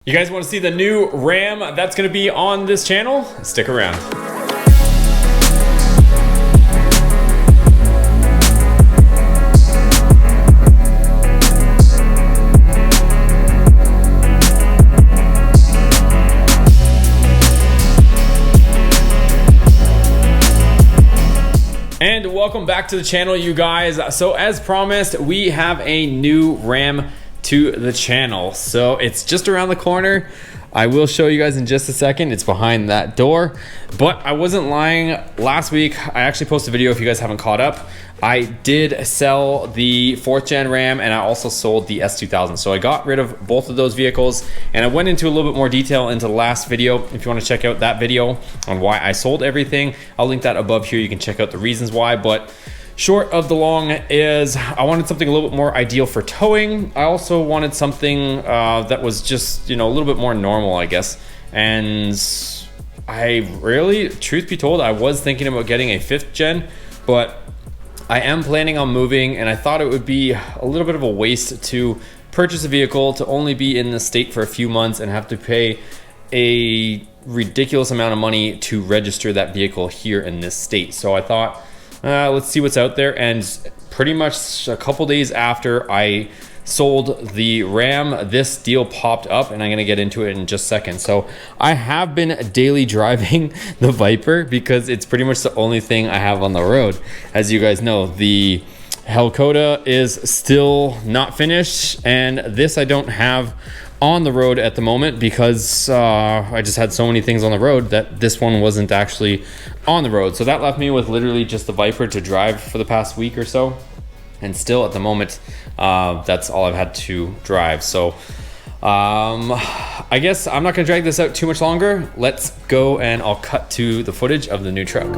You guys want to see the new Ram that's going to be on this channel? Stick around. And welcome back to the channel, you guys. So as promised, we have a new Ram to the channel. So it's just around the corner. I will show you guys in just a second. It's behind that door, but I wasn't lying. Last week, I actually posted a video. If you guys haven't caught up, I did sell the 4th gen Ram and I also sold the S2000. So I got rid of both of those vehicles and I went into a little bit more detail into the last video. If you want to check out that video on why I sold everything, I'll link that above here. You can check out the reasons why. But short of the long is I wanted something a little bit more ideal for towing. I also wanted something that was just, you know, a little bit more normal, I guess. And I really, truth be told, I was thinking about getting a 5th gen, but I am planning on moving and I thought it would be a little bit of a waste to purchase a vehicle to only be in the state for a few months and have to pay a ridiculous amount of money to register that vehicle here in this state. So I thought, let's see what's out there. And pretty much a couple days after I sold the Ram, this deal popped up and I'm gonna get into it in just a second. So I have been daily driving the Viper because it's pretty much the only thing I have on the road. As you guys know, the Hellcoda is still not finished and this I don't have on the road at the moment because I just had so many things on the road that this one wasn't actually on the road. So that left me with literally just the Viper to drive for the past week or so. And still at the moment, that's all I've had to drive. So I guess I'm not gonna drag this out too much longer. Let's go and I'll cut to the footage of the new truck.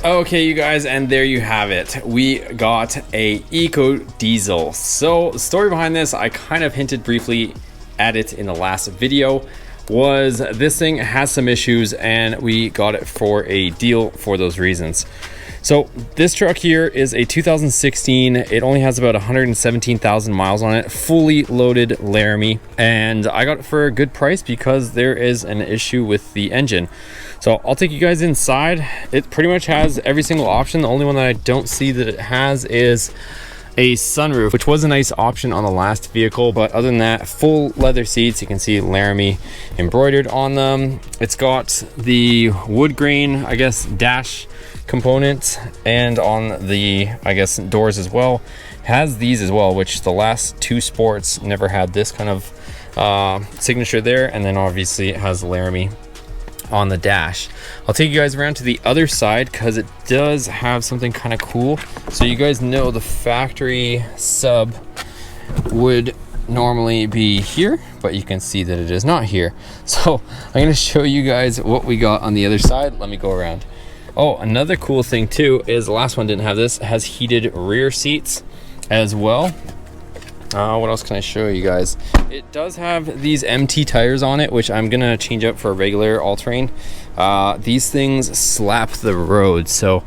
Okay, you guys, and there you have it. We got a eco diesel. So the story behind this, I kind of hinted briefly at it in the last video, was this thing has some issues and we got it for a deal for those reasons. So this truck here is a 2016. It only has about 117,000 miles on it, fully loaded Laramie, and I got it for a good price because there is an issue with the engine. So I'll take you guys inside. It pretty much has every single option. The only one that I don't see that it has is a sunroof, which was a nice option on the last vehicle, but other than that, full leather seats. You can see Laramie embroidered on them. It's got the wood grain, I guess, dash component, and on the, I guess, doors as well. Has these as well, which the last two Sports never had this kind of signature there. And then obviously it has Laramie on the dash. I'll take you guys around to the other side because it does have something kind of cool. So you guys know the factory sub would normally be here, but you can see that it is not here. So I'm going to show you guys what we got on the other side. Let me go around. Oh, another cool thing too is the last one didn't have this. It has heated rear seats as well. What else can I show you guys? It does have these MT tires on it, which I'm gonna change out for a regular all-terrain. These things slap the road. So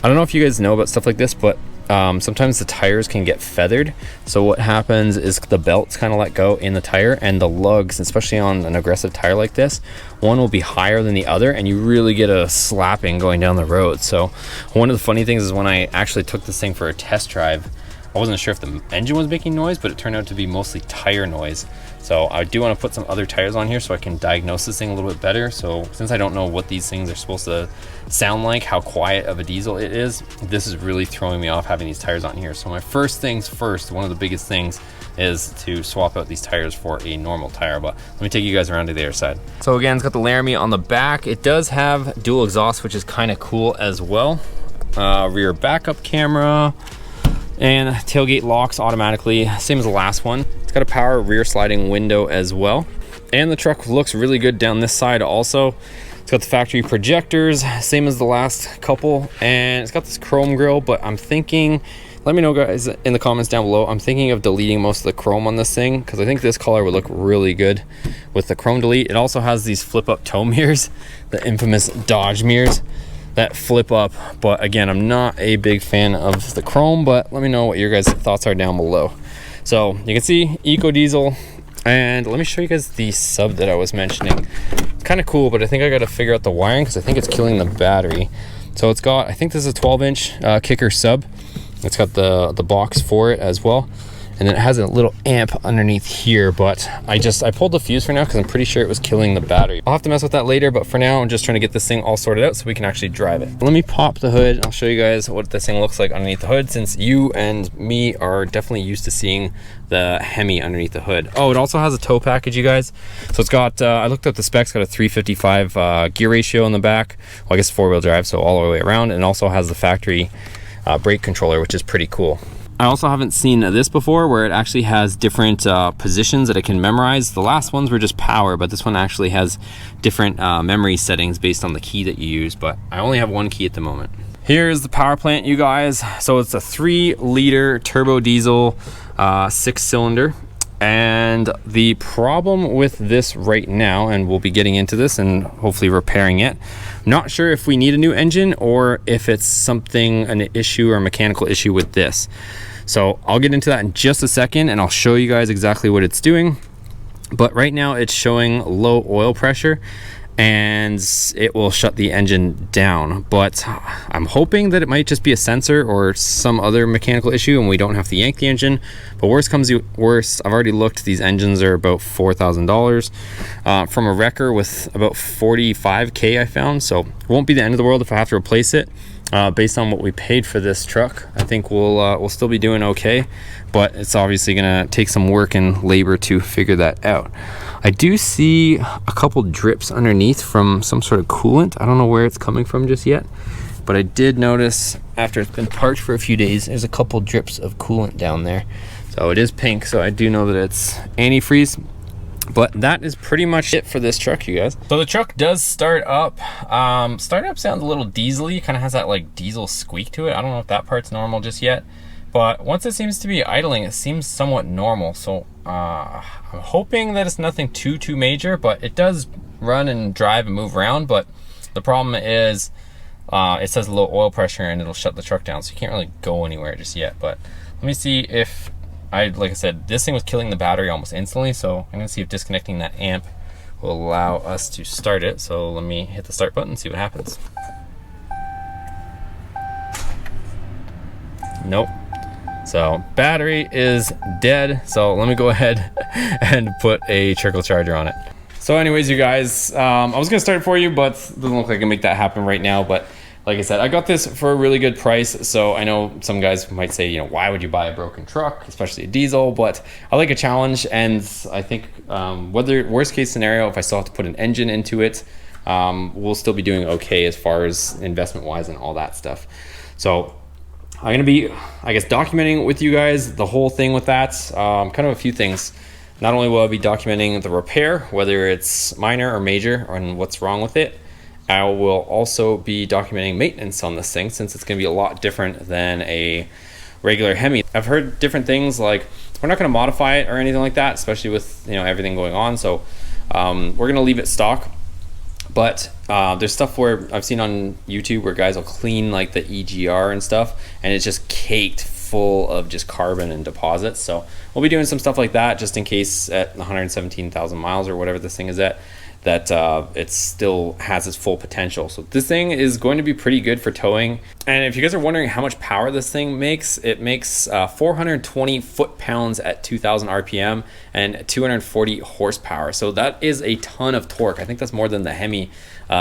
I don't know if you guys know about stuff like this, but sometimes the tires can get feathered. So what happens is the belts kind of let go in the tire, and the lugs, especially on an aggressive tire like this, one will be higher than the other and you really get a slapping going down the road. So one of the funny things is when I actually took this thing for a test drive, I wasn't sure if the engine was making noise, but it turned out to be mostly tire noise. So I do want to put some other tires on here so I can diagnose this thing a little bit better. So since I don't know what these things are supposed to sound like, how quiet of a diesel it is, this is really throwing me off having these tires on here. So my first things first, one of the biggest things is to swap out these tires for a normal tire. But let me take you guys around to the other side. So again, it's got the Laramie on the back. It does have dual exhaust, which is kind of cool as well. Rear backup camera, and tailgate locks automatically, same as the last one. It's got a power rear sliding window as well. And the truck looks really good down this side also. It's got the factory projectors, same as the last couple, and it's got this chrome grille, but I'm thinking, let me know guys in the comments down below, I'm thinking of deleting most of the chrome on this thing, because I think this color would look really good with the chrome delete. It also has these flip up tow mirrors, the infamous Dodge mirrors that flip up, but again, I'm not a big fan of the chrome, but let me know what your guys' thoughts are down below. So you can see Eco Diesel, and let me show you guys the sub that I was mentioning. It's kind of cool, but I think I got to figure out the wiring because I think it's killing the battery. So it's got, I think this is a 12-inch kicker sub. It's got the box for it as well, and then it has a little amp underneath here, but I pulled the fuse for now because I'm pretty sure it was killing the battery. I'll have to mess with that later, but for now I'm just trying to get this thing all sorted out so we can actually drive it. Let me pop the hood. I'll show you guys what this thing looks like underneath the hood, since you and me are definitely used to seeing the Hemi underneath the hood. Oh, it also has a tow package, you guys. So it's got, I looked up the specs, got a 355 gear ratio in the back. Well, I guess 4-wheel drive, so all the way around, and also has the factory brake controller, which is pretty cool. I also haven't seen this before, where it actually has different positions that it can memorize. The last ones were just power, but this one actually has different memory settings based on the key that you use, but I only have one key at the moment. Here's the power plant, you guys. So it's a 3-liter turbo diesel 6-cylinder. And the problem with this right now, and we'll be getting into this and hopefully repairing it, I'm not sure if we need a new engine or if it's something, an issue or a mechanical issue with this. So I'll get into that in just a second and I'll show you guys exactly what it's doing. But right now it's showing low oil pressure and it will shut the engine down, but I'm hoping that it might just be a sensor or some other mechanical issue and we don't have to yank the engine. But worst comes to worst, I've already looked, these engines are about $4,000 from a wrecker with about 45k I found, so it won't be the end of the world if I have to replace it. Based on what we paid for this truck, I think we'll still be doing okay, but it's obviously gonna take some work and labor to figure that out. I do see a couple drips underneath from some sort of coolant. I don't know where it's coming from just yet, but I did notice after it's been parked for a few days, there's a couple drips of coolant down there. So it is pink, so I do know that it's antifreeze. But that is pretty much it for this truck, you guys. So the truck does start up. Start up sounds a little diesely, kind of has that like diesel squeak to it. I don't know if that part's normal just yet, but once it seems to be idling, it seems somewhat normal. So I'm hoping that it's nothing too major, but it does run and drive and move around. But the problem is it says low oil pressure and it'll shut the truck down, so you can't really go anywhere just yet. But let me see if like I said, this thing was killing the battery almost instantly, so I'm gonna see if disconnecting that amp will allow us to start it. So let me hit the start button and see what happens. Nope. So battery is dead. So let me go ahead and put a trickle charger on it. So anyways, you guys, I was gonna start it for you, but it doesn't look like I can make that happen right now. But like I said, I got this for a really good price. So I know some guys might say, you know, why would you buy a broken truck, especially a diesel? But I like a challenge, and I think whether worst case scenario, if I still have to put an engine into it, we'll still be doing okay as far as investment wise and all that stuff. So I'm gonna be, I guess, documenting with you guys the whole thing with that. Kind of a few things. Not only will I be documenting the repair, whether it's minor or major, and what's wrong with it, I will also be documenting maintenance on this thing, since it's going to be a lot different than a regular Hemi. I've heard different things like we're not going to modify it or anything like that, especially with, you know, everything going on. So we're going to leave it stock. But there's stuff where I've seen on YouTube where guys will clean like the EGR and stuff, and it's just caked full of just carbon and deposits. So we'll be doing some stuff like that just in case at 117,000 miles or whatever this thing is at, that it still has its full potential. So this thing is going to be pretty good for towing. And if you guys are wondering how much power this thing makes, it makes 420 foot-pounds at 2,000 RPM and 240 horsepower. So that is a ton of torque. I think that's more than the Hemi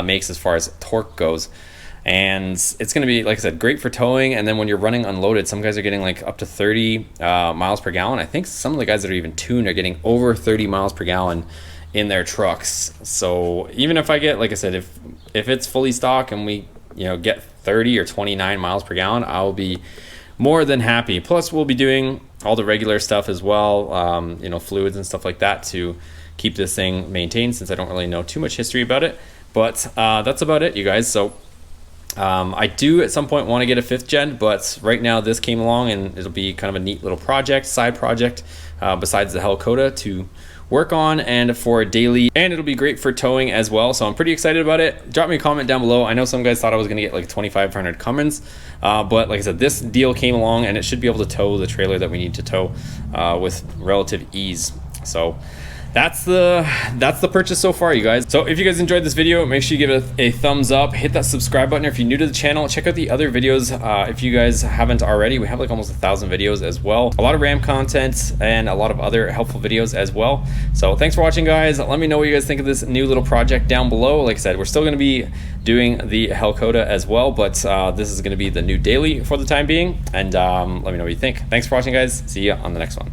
makes as far as torque goes. and it's going to be, like I said, great for towing. And then when you're running unloaded, some guys are getting like up to 30 miles per gallon. I think some of the guys that are even tuned are getting over 30 miles per gallon in their trucks. So even if I get, like I said, if it's fully stock and we, you know, get 30 or 29 miles per gallon, I'll be more than happy. Plus we'll be doing all the regular stuff as well, you know, fluids and stuff like that to keep this thing maintained, since I don't really know too much history about it. But that's about it, you guys. So I do at some point want to get a 5th gen, but right now this came along and it'll be kind of a neat little project, side project, besides the Hellcoda to work on and for daily, and it'll be great for towing as well. So I'm pretty excited about it. Drop me a comment down below. I know some guys thought I was gonna get like 2,500 Cummins, but like I said, this deal came along and it should be able to tow the trailer that we need to tow with relative ease. So that's the purchase so far, you guys. So if you guys enjoyed this video, make sure you give it a thumbs up, hit that subscribe button if you're new to the channel. Check out the other videos if you guys haven't already. We have like almost 1,000 videos as well, a lot of RAM content and a lot of other helpful videos as well. So thanks for watching, guys. Let me know what you guys think of this new little project down below. Like I said, we're still going to be doing the Hellcoda as well, but this is going to be the new daily for the time being. And let me know what you think. Thanks for watching, guys. See you on the next one.